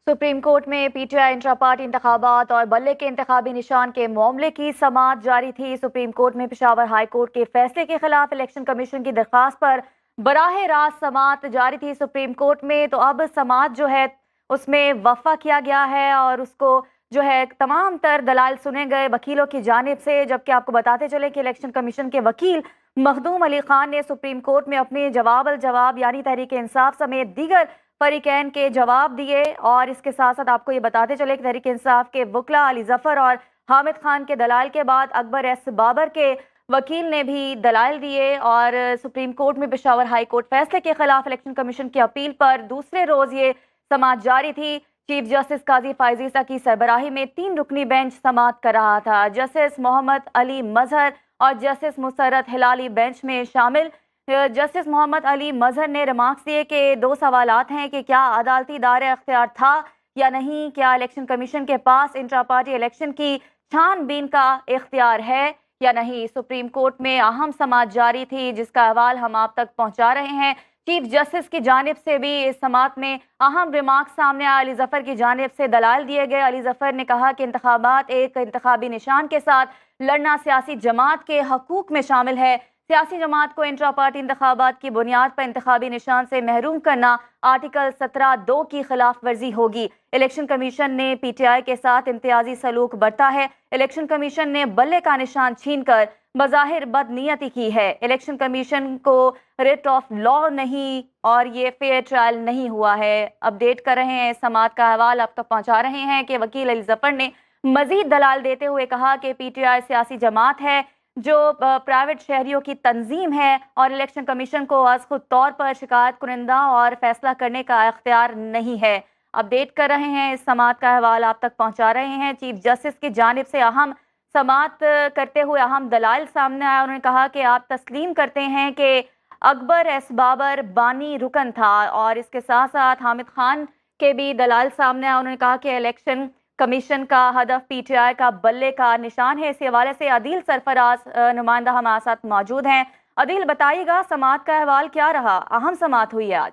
Supreme court में PTI intra party इंतखाबात और बल्ले के इंतखाबी निशान के मामले की समाअत जारी थी। सुप्रीम कोर्ट में पेशावर हाई कोर्ट के फैसले के खिलाफ इलेक्शन कमीशन की दरखास्त पर बराह रास्त समाअत जारी थी सुप्रीम कोर्ट में। तो अब समाअत जो है उसमें वफ़ा किया गया है और उसको जो है तमाम तर दलाल सुने गए वकीलों की जानिब से। जबकि आपको बताते चले कि इलेक्शन कमीशन के वकील मखदूम अली खान ने सुप्रीम कोर्ट में अपने जवाब यानी तहरीक इंसाफ समेत दीगर फरीकैन के जवाब दिए। और इसके साथ साथ आपको ये बताते चले कि तहरीक इंसाफ के वकला अली जफर और हामिद खान के दलाल के बाद अकबर एस बाबर के वकील ने भी दलाल दिए। और सुप्रीम कोर्ट में पेशावर हाई कोर्ट फैसले के खिलाफ इलेक्शन कमीशन की अपील पर दूसरे रोज ये समाअत जारी थी। चीफ जस्टिस काजी फायज ईसा की सरबराही में 3 रुकनी बेंच समाअत कर रहा था। जस्टिस मोहम्मद अली मजहर और जस्टिस मुसर्रत हिलाली बेंच में शामिल। जस्टिस मोहम्मद अली मजहर ने रिमार्क्स दिए कि 2 सवालात हैं कि क्या अदालती दायरे अख्तियार था या नहीं, क्या इलेक्शन कमीशन के पास इंट्रा पार्टी इलेक्शन की छानबीन का इख्तियार है या नहीं। सुप्रीम कोर्ट में अहम समाअत जारी थी जिसका अहवाल हम आप तक पहुंचा रहे हैं। चीफ जस्टिस की जानिब से भी इस समाअत में अहम रिमार्क्स सामने आए। अली जफर की जानिब से दलाल दिए गए। अली जफर ने कहा कि इंतखाबात एक इंतखाबी निशान के साथ लड़ना सियासी जमात के हकूक में शामिल है। सियासी जमात को इंट्रा पार्टी इंतखाबात की बुनियाद पर इंतखाबी निशान से महरूम करना आर्टिकल 17(2) की खिलाफ वर्जी होगी। इलेक्शन कमीशन ने पीटीआई के साथ इम्तियाजी सलूक बरता है। इलेक्शन कमीशन ने बल्ले का निशान छीनकर बज़ाहिर बदनीयती की है। इलेक्शन कमीशन को रिट ऑफ लॉ नहीं और ये फेयर ट्रायल नहीं हुआ है। अपडेट कर रहे हैं, समाअत का अहवाल अब तक पहुंचा रहे हैं कि वकील अली जफर ने मजीद दलाल देते हुए कहा कि पीटीआई सियासी जमात है जो प्राइवेट शहरियों की तंजीम है और इलेक्शन कमीशन को आज खुद तौर पर शिकायत कुनिंदा और फैसला करने का इख्तियार नहीं है। अपडेट कर रहे हैं, इस समाअत का अहवाल आप तक पहुंचा रहे हैं। चीफ जस्टिस की जानिब से अहम समाअत करते हुए अहम दलाइल सामने आया। उन्होंने कहा कि आप तस्लीम करते हैं कि अकबर एस बाबर बानी रुकन था। और इसके साथ साथ हामिद खान के भी दलाल सामने आए। उन्होंने कहा कि इलेक्शन कमीशन का हदफ पीटीआई का बल्ले का निशान है। इस हवाले से अदील सरफराज नुमाइंदा हमारे साथ मौजूद हैं। अदील, बताइएगा समाअत का अहवाल क्या रहा, अहम समाअत हुई है आज?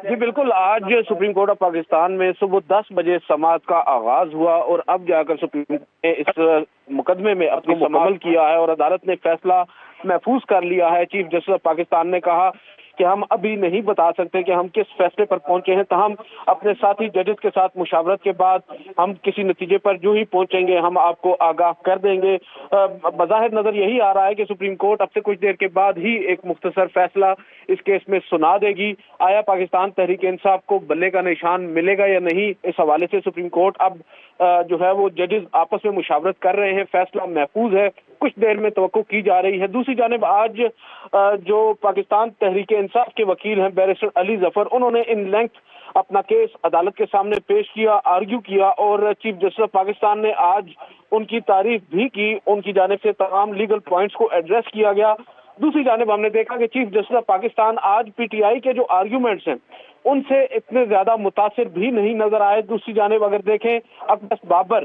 जी बिल्कुल, आज सुप्रीम कोर्ट ऑफ पाकिस्तान में सुबह 10 बजे समाअत का आगाज हुआ और अब जाकर सुप्रीम कोर्ट ने इस मुकदमे में अपनी मुकम्मल किया है और अदालत ने फैसला महफूज कर लिया है। चीफ जस्टिस ऑफ पाकिस्तान ने कहा कि हम अभी नहीं बता सकते कि हम किस फैसले पर पहुंचे हैं, तहम अपने साथी जजेस के साथ मुशावरत के बाद हम किसी नतीजे पर जो ही पहुंचेंगे हम आपको आगाह कर देंगे। बज़ाहिर नजर यही आ रहा है कि सुप्रीम कोर्ट अब से कुछ देर के बाद ही एक मुख्तसर फैसला इस केस में सुना देगी। आया पाकिस्तान तहरीक इंसाफ को बल्ले का निशान मिलेगा या नहीं, इस हवाले से सुप्रीम कोर्ट अब जो है वो जजेस आपस में मुशावरत कर रहे हैं। फैसला महफूज है, कुछ देर में तवक्को की जा रही है। दूसरी जानिब आज जो पाकिस्तान तहरीक इंसाफ के वकील हैं बैरिस्टर अली जफर, उन्होंने इन लेंथ अपना केस अदालत के सामने पेश किया, आर्ग्यू किया और चीफ जस्टिस ऑफ पाकिस्तान ने आज उनकी तारीफ भी की। उनकी जानिब से तमाम लीगल पॉइंट्स को एड्रेस किया गया। दूसरी जानिब हमने देखा कि चीफ जस्टिस ऑफ पाकिस्तान आज पीटीआई के जो आर्ग्यूमेंट्स हैं उनसे इतने ज्यादा मुतासिर भी नहीं नजर आए। दूसरी जानिब अगर देखें अकबर बाबर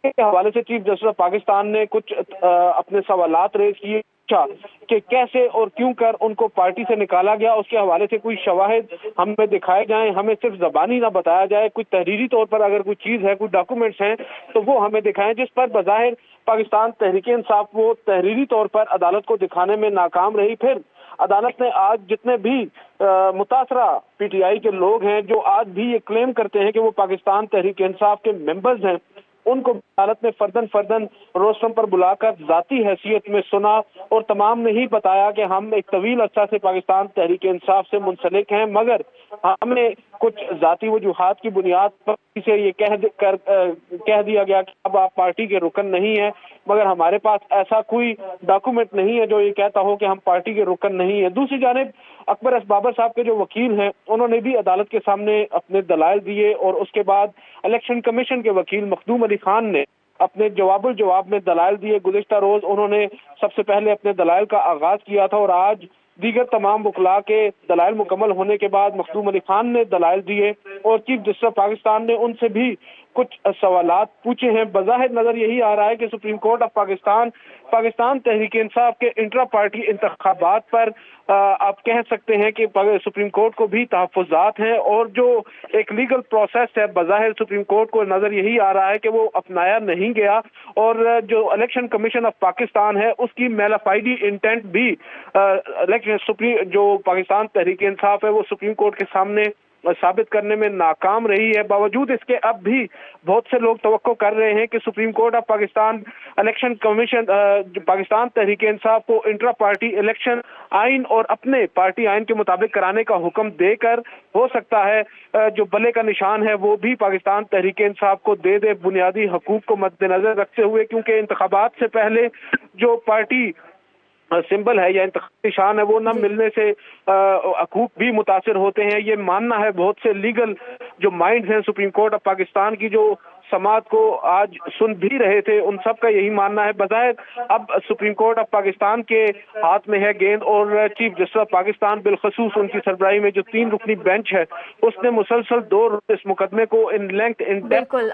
के हवाले से चीफ जस्टिस ऑफ पाकिस्तान ने कुछ अपने सवालात रेज किए कि कैसे और क्यों कर उनको पार्टी से निकाला गया, उसके हवाले से कोई शवाहिद हमें दिखाए जाएं, हमें सिर्फ जबानी ना बताया जाए। कोई तहरीरी तौर पर अगर कोई चीज है, कोई डॉक्यूमेंट्स हैं तो वो हमें दिखाएं, जिस पर बज़ाहिर पाकिस्तान तहरीक इंसाफ वो तहरीरी तौर पर अदालत को दिखाने में नाकाम रही। फिर अदालत ने आज जितने भी मुतासरा पीटीआई के लोग हैं जो आज भी ये क्लेम करते हैं कि वो पाकिस्तान तहरीक इंसाफ के मेंबर्स हैं, उनको अदालत ने फर्दन रोस्टम पर बुलाकर जाती हैसियत में सुना और तमाम ने ही बताया कि हम एक तवील अर्सा से पाकिस्तान तहरीक इंसाफ से मुंसलिक हैं, मगर हमें कुछ जाती वजूहात की बुनियाद पर से ये कह दिया गया कि अब आप पार्टी के रुकन नहीं है, मगर हमारे पास ऐसा कोई डॉक्यूमेंट नहीं है जो ये कहता हो कि हम पार्टी के रुकन नहीं है। दूसरी जानिब अकबर एस बाबर साहब के जो वकील हैं उन्होंने भी अदालत के सामने अपने दलाइल दिए और उसके बाद इलेक्शन कमीशन के वकील मखदूम अली खान ने अपने जवाब में दलाइल दिए। गुज़िश्ता रोज उन्होंने सबसे पहले अपने दलाइल का आगाज किया था और आज दीगर तमाम वकला के दलाइल मुकम्मल होने के बाद मखदूम अली खान ने दलाइल दिए और चीफ जस्टिस ऑफ पाकिस्तान ने उनसे भी کچھ سوالات پوچھے ہیں. بظاہر نظر یہی آ رہا ہے کہ supreme court of Pakistan Tehreek Insaf کے انٹرا پارٹی انتخابات پر آپ کہہ سکتے ہیں کہ سپریم کورٹ کو بھی تحفظات ہیں, اور جو ایک لیگل پروسیس ہے بظاہر سپریم کورٹ کو نظر یہی آ رہا ہے کہ وہ اپنایا نہیں گیا, اور جو الیکشن کمیشن آف پاکستان ہے اس کی میلافائڈی انٹینٹ بھی جو پاکستان تحریک انصاف ہے وہ سپریم کورٹ کے سامنے ثابت کرنے میں ناکام رہی ہے. باوجود اس کے اب بھی بہت سے لوگ توقع کر رہے ہیں کہ supreme court of Pakistan election commission Pakistan Tehreek Insaf کو انٹرا پارٹی الیکشن آئین اور اپنے پارٹی آئین کے مطابق کرانے کا حکم دے کر ہو سکتا ہے جو بلے کا نشان ہے وہ بھی پاکستان تحریک انصاف کو دے دے, بنیادی حقوق کو مد نظر رکھتے ہوئے, کیونکہ انتخابات سے پہلے جو پارٹی سمبل ہے یا انتخابی نشان ہے وہ نہ ملنے سے حقوق بھی متاثر ہوتے ہیں. یہ ماننا ہے بہت سے لیگل جو مائنڈز ہیں سپریم کورٹ آف پاکستان کی, جو سماعت کو آج سن بھی رہے تھے, ان سب کا یہی ماننا ہے. بظاہر اب سپریم کورٹ آف پاکستان کے ہاتھ میں ہے گیند, اور چیف جسٹس آف پاکستان بالخصوص ان کی سربراہی میں جو 3 رکنی بینچ ہے اس نے مسلسل 2 روز اس مقدمے کو ان لینتھ ان ڈیپتھ بالکل.